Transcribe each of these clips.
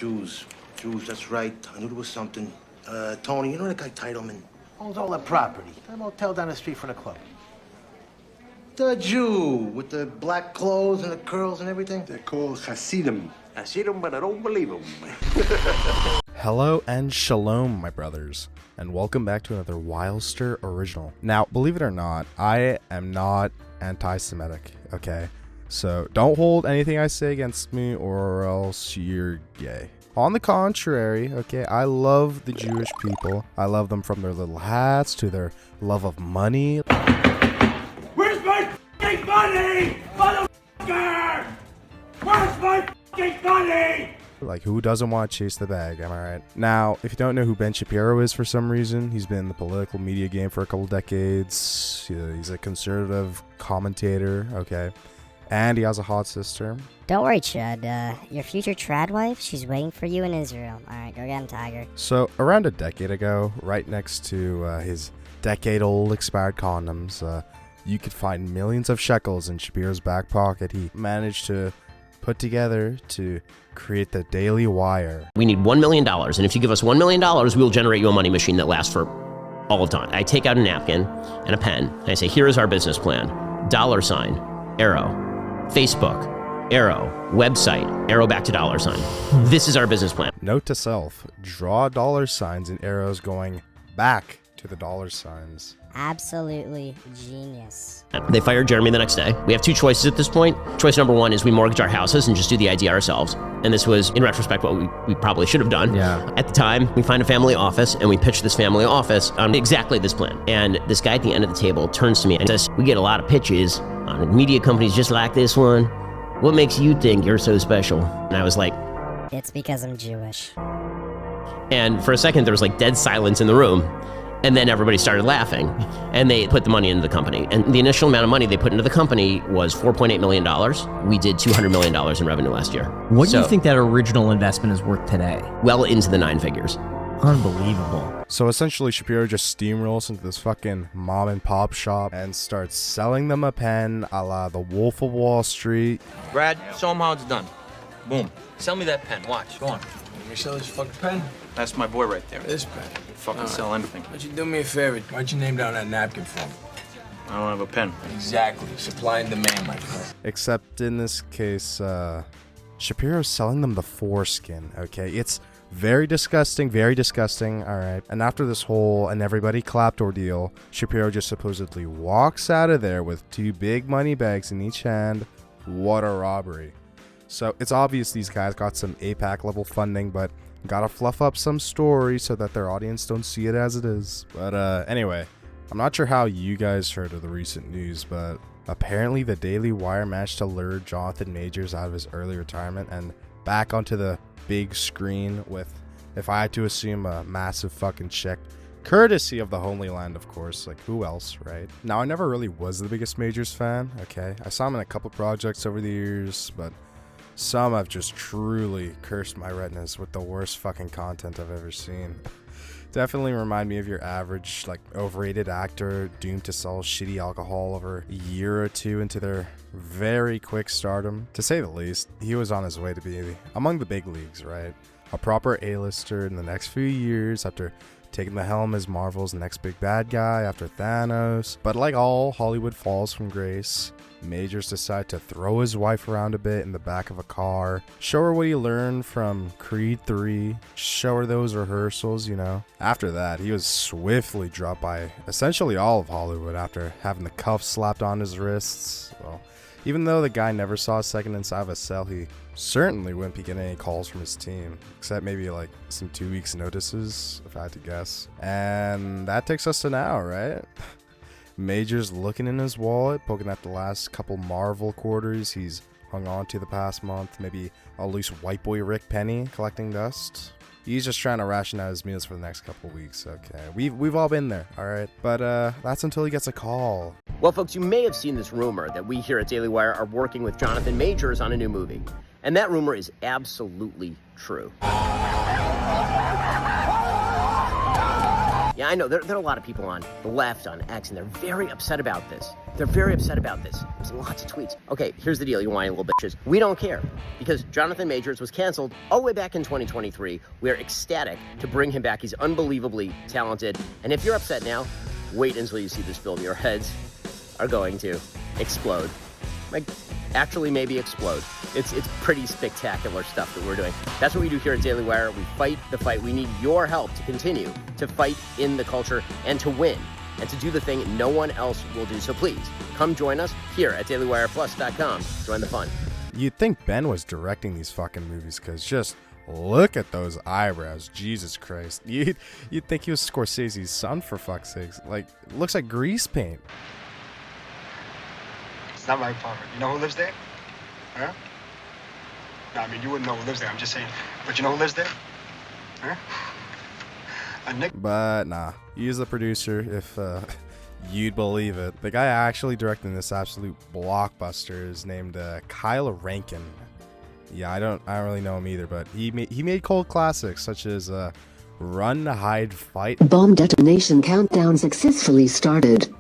Jews. Jews, that's right. I knew there was something. Tony, you know that guy Titleman? Owns all that property. That motel down the street from the club. The Jew with the black clothes and the curls and everything. They're called Hasidim. I see them, but I don't believe them. Hello and shalom, my brothers, and welcome back to another 꽌ᴏᴱ original. Now, believe it or not, I am not anti-Semitic, okay? So don't hold anything I say against me or else you're gay. On the contrary, okay, I love the Jewish people. I love them from their little hats to their love of money. Where's my f***ing money, motherfucker? Where's my f***ing money? Like, who doesn't want to chase the bag, am I right? Now, if you don't know who Ben Shapiro is for some reason, he's been in the political media game for a couple decades. He's a conservative commentator, okay? And he has a hot sister. Don't worry, Chud. Your future trad wife, she's waiting for you in Israel. Alright, go get him, Tiger. So, around a decade ago, right next to his decade-old expired condoms, you could find millions of shekels in Shapiro's back pocket. He managed to put together to create the Daily Wire. We need $1 million, and if you give us $1 million, we will generate you a money machine that lasts for all of time. I take out a napkin and a pen, and I say, here is our business plan. $, arrow, Facebook, arrow, website, arrow back to $. This is our business plan. Note to self, draw $signs and arrows going back to the $signs. Absolutely genius. They fired Jeremy the next day. We have two choices at this point. Choice number one is we mortgage our houses and just do the idea ourselves. And this was, in retrospect, what we probably should have done. Yeah. At the time, we find a family office and we pitch this family office on exactly this plan. And this guy at the end of the table turns to me and says, we get a lot of pitches on media companies just like this one. What makes you think you're so special? And I was like, It's because I'm Jewish. and for a second, there was like dead silence in the room. And then everybody started laughing, and they put the money into the company. And the initial amount of money they put into the company was $4.8 million. We did $200 million in revenue last year. What do you think that original investment is worth today? Well into the 9 figures. Unbelievable. So essentially, Shapiro just steamrolls into this fucking mom and pop shop and starts selling them a pen a la the Wolf of Wall Street. Brad, show him how it's done. Boom. Sell me that pen. Watch. Go on. Let me sell this fucking pen. That's my boy right there. This pen. Fucking sell anything. Why don't you do me a favor? Why don't you name down that napkin for me? I don't have a pen. Exactly. Supply and demand, my friend. Except in this case, Shapiro's selling them the foreskin, okay? It's very disgusting, all right? And after this whole and everybody clapped ordeal, Shapiro just supposedly walks out of there with 2 big money bags in each hand. What a robbery. So it's obvious these guys got some APAC level funding, but gotta fluff up some story so that their audience don't see it as it is. But anyway, I'm not sure how you guys heard of the recent news, but apparently the Daily Wire managed to lure Jonathan Majors out of his early retirement and back onto the big screen with, if I had to assume, a massive fucking check. Courtesy of the Holy Land, of course. Like, who else, right? Now, I never really was the biggest Majors fan, okay? I saw him in a couple projects over the years, but some have just truly cursed my retinas with the worst fucking content I've ever seen. Definitely remind me of your average, like, overrated actor doomed to sell shitty alcohol over a year or two into their very quick stardom. To say the least, he was on his way to be among the big leagues, right? A proper A-lister in the next few years after taking the helm as Marvel's next big bad guy after Thanos. But like all Hollywood falls from grace, Majors decided to throw his wife around a bit in the back of a car, show her what he learned from Creed 3, show her those rehearsals, you know. After that, he was swiftly dropped by essentially all of Hollywood after having the cuffs slapped on his wrists. Well, even though the guy never saw a second inside of a cell, he certainly wouldn't be getting any calls from his team, except maybe like some 2 weeks notices, if I had to guess. And that takes us to now, right? Majors looking in his wallet, poking at the last couple Marvel quarters he's hung on to the past month, maybe a loose white boy Rick Penny collecting dust. He's just trying to ration out his meals for the next couple weeks, okay? We've all been there, alright? But that's until he gets a call. Well, folks, you may have seen this rumor that we here at Daily Wire are working with Jonathan Majors on a new movie. And that rumor is absolutely true. Yeah, I know, there are a lot of people on the left, on X, and they're very upset about this. They're very upset about this. There's lots of tweets. Okay, here's the deal, you whiny little bitches. We don't care, because Jonathan Majors was canceled all the way back in 2023. We are ecstatic to bring him back. He's unbelievably talented. And if you're upset now, wait until you see this film. Your heads are going to explode. Like, actually maybe explode. It's pretty spectacular stuff that we're doing. That's what we do here at Daily Wire. We fight the fight. We need your help to continue to fight in the culture and to win and to do the thing no one else will do. So please, come join us here at DailyWirePlus.com. Join the fun. You'd think Ben was directing these fucking movies, because just look at those eyebrows. Jesus Christ. You'd think he was Scorsese's son, for fuck's sakes. Like, it looks like grease paint. It's not my apartment. You know who lives there? Huh? No, I mean, you wouldn't know who lives there. I'm just saying. But you know who lives there? Huh? But nah, he's the producer, if you'd believe it. The guy actually directing this absolute blockbuster is named Kyle Rankin. Yeah, I don't really know him either, but he made cult classics such as Run, Hide, Fight. Bomb detonation countdown successfully started.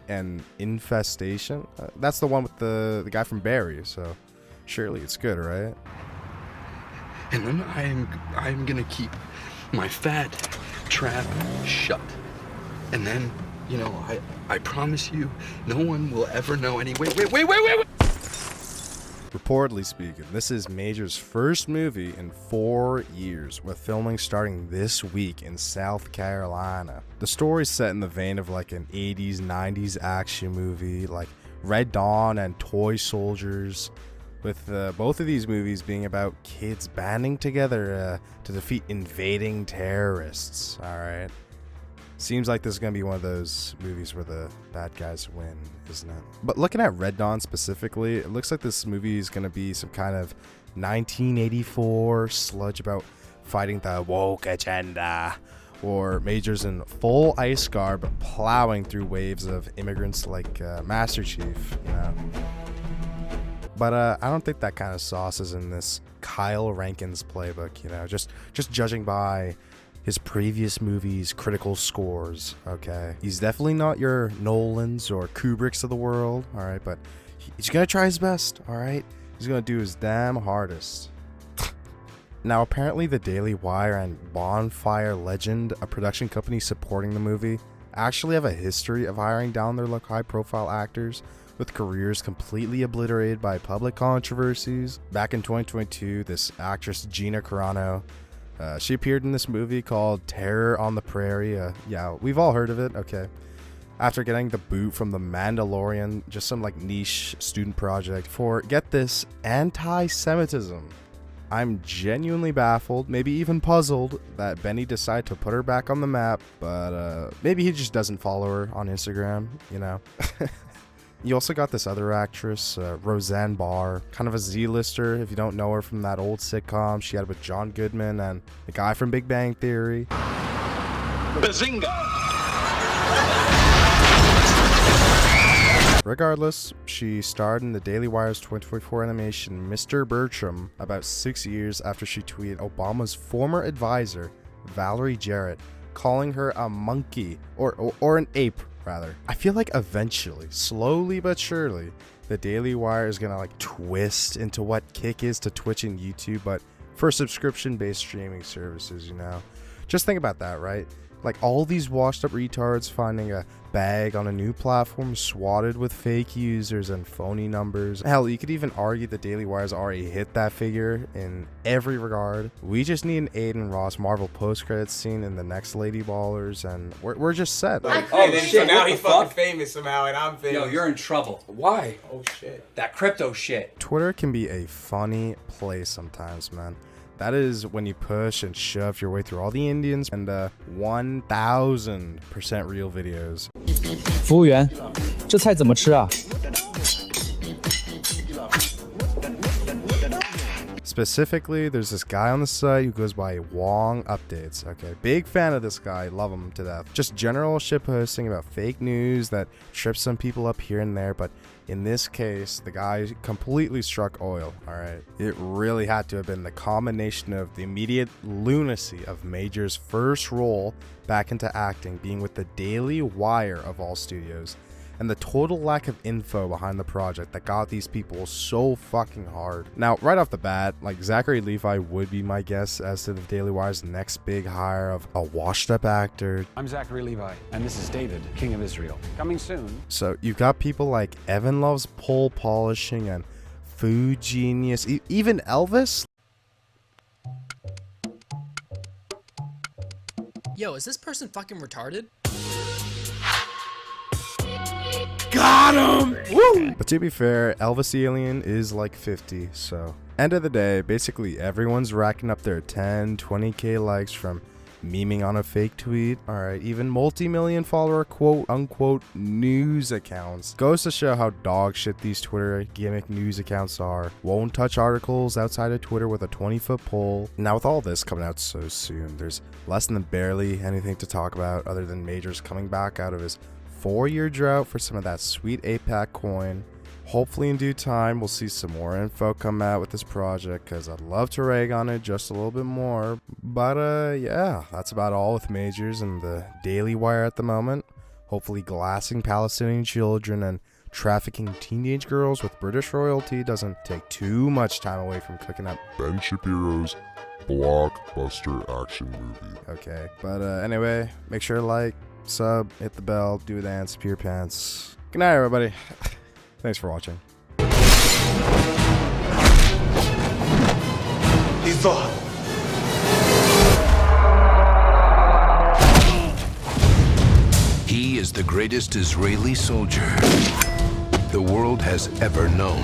And Infestation. That's the one with the guy from Barry, so surely it's good, right? And then I'm gonna keep my fat trap shut. And then, you know, I promise you, no one will ever know any. Wait. Reportedly speaking, this is Major's first movie in 4 years, with filming starting this week in South Carolina. The story's set in the vein of like an 80s, 90s action movie like Red Dawn and Toy Soldiers, with both of these movies being about kids banding together to defeat invading terrorists. Alright. Seems like this is going to be one of those movies where the bad guys win, isn't it? But looking at Red Dawn specifically, it looks like this movie is going to be some kind of 1984 sludge about fighting the woke agenda, or Majors in full ice garb plowing through waves of immigrants like Master Chief, you know? But I don't think that kind of sauce is in this Kyle Rankin's playbook, you know, just judging by his previous movies' critical scores, okay? He's definitely not your Nolans or Kubricks of the world, all right? But he's gonna try his best, all right? He's gonna do his damn hardest. Now, apparently the Daily Wire and Bonfire Legend, a production company supporting the movie, actually have a history of hiring down their high-profile actors with careers completely obliterated by public controversies. Back in 2022, this actress Gina Carano, she appeared in this movie called Terror on the Prairie. Yeah, we've all heard of it, okay. After getting the boot from The Mandalorian, just some like niche student project for, get this, anti-Semitism. I'm genuinely baffled, maybe even puzzled, that Benny decided to put her back on the map, but maybe he just doesn't follow her on Instagram, you know. You also got this other actress, Roseanne Barr, kind of a Z-lister if you don't know her from that old sitcom she had with John Goodman and the guy from Big Bang Theory. Bazinga! Regardless, she starred in the Daily Wire's 2024 animation Mr. Bertram about 6 years after she tweeted Obama's former advisor, Valerie Jarrett, calling her a monkey, or an ape, rather. I feel like eventually, slowly but surely, the Daily Wire is gonna like twist into what Kick is to Twitch and YouTube, but for subscription-based streaming services, you know? Just think about that, right? Like all these washed up retards finding a bag on a new platform swatted with fake users and phony numbers. Hell, you could even argue the Daily Wire's already hit that figure in every regard. We just need an Aiden Ross Marvel post-credits scene in the next Lady Ballers, and we're just set. Oh shit, so now he's fucking famous somehow and I'm famous. Yo, you're in trouble. Why? Oh shit. That crypto shit. Twitter can be a funny place sometimes, man. That is when you push and shove your way through all the Indians and 1000% real videos. 服务员，这菜怎么吃啊？ Specifically, there's this guy on the site who goes by Wong Updates. Okay, big fan of this guy, love him to death. Just general shit posting about fake news that trips some people up here and there, but in this case, the guy completely struck oil, alright? It really had to have been the combination of the immediate lunacy of Major's first role back into acting being with the Daily Wire of all studios, and the total lack of info behind the project that got these people so fucking hard. Now, right off the bat, like, Zachary Levi would be my guess as to the Daily Wire's next big hire of a washed-up actor. I'm Zachary Levi, and this is David, King of Israel. Coming soon. So you've got people like Evan Loves Pole Polishing and Food Genius, even Elvis. Yo, is this person fucking retarded? Got him! Woo! But to be fair, Elvis the Alien is like 50, so end of the day, basically everyone's racking up their 10, 20k likes from memeing on a fake tweet, alright, even multi-million follower quote-unquote news accounts. Goes to show how dog shit these Twitter gimmick news accounts are. Won't touch articles outside of Twitter with a 20-foot pole. Now with all this coming out so soon, there's less than barely anything to talk about other than Majors coming back out of his 4-year drought for some of that sweet APAC coin. Hopefully in due time we'll see some more info come out with this project, because I'd love to rag on it just a little bit more. But yeah, that's about all with Majors and the Daily Wire at the moment. Hopefully glassing Palestinian children and trafficking teenage girls with British royalty doesn't take too much time away from cooking up Ben Shapiro's blockbuster action movie. Okay, but anyway, make sure to like, sub, hit the bell, do a dance, pee your pants. Good night, everybody. Thanks for watching. He is the greatest Israeli soldier the world has ever known.